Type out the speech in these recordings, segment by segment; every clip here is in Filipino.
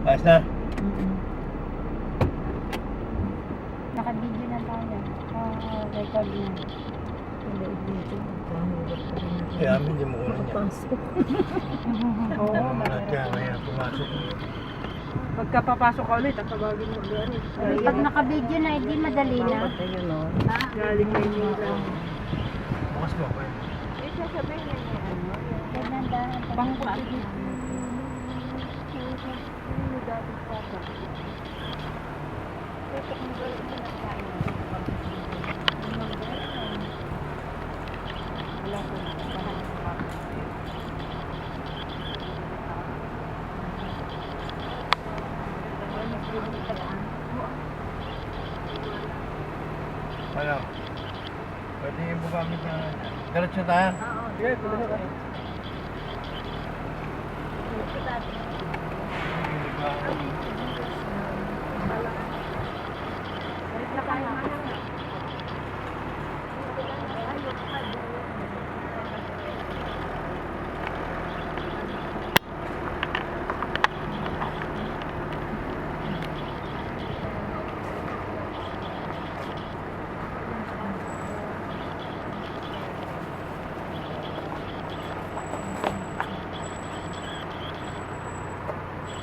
Ayos na. Naka-video na tayo. Record na. Kaya hindi mo kunin yan. Oo, Kaya may pumasok. pagka papasok ka ulit, tatawagin mo ulit. Pag naka-video na, hindi madali na. Galing na yun lang. Bukas mo. Ganyan dahan. Pang-video. Ano? Pwede yung bumamit na. Diretso tayo. Sige, tuloy ka.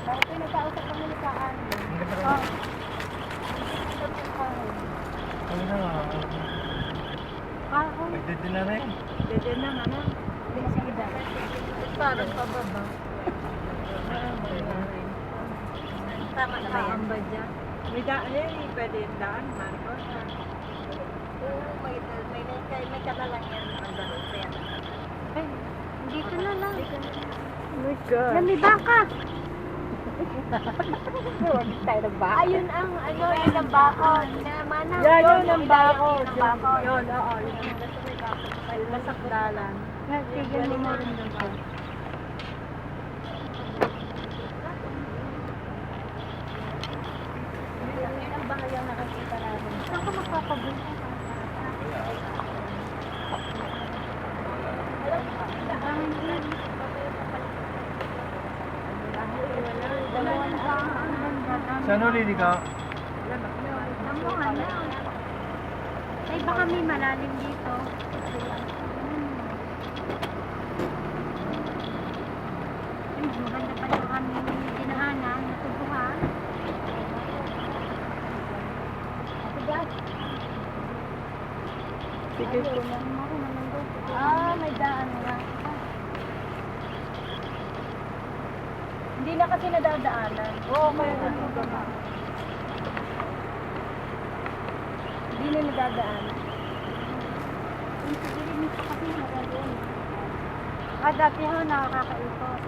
Bakit pinag-ausap kami ni Kaan? Ano na? Ako. Magdede na rin. Dede na, ano? Hindi na sa iba. Parang pababa. Tama na ba yan? ba dyan? May daan eh, pwede yung daan, Marcos. May katalang yan. Ay, dito na lang. Oh my God. Yan, may baka. Tayo ng baka. Ayun ang, ano, yun ang baka. Mana. Yan yun ang bako. Yun ang baka. Yun, oo. Yun ang nasakdalan. Tigil mo na rin doon. Yun ang bahayang nakakita natin. Saan ka magpapabunta? Saan ulit ka? Namuhan na. Ay, baka may malalim dito. Ay, maganda pa yung aming dinaanan. Natubuhan. Sige po. May daan nga. Hindi na kasi nadadaanan. Oo, kaya nandito na. Hindi na nadadaanan. Yung siguro nito kasi nadadaan. Dati ho nakakaikot.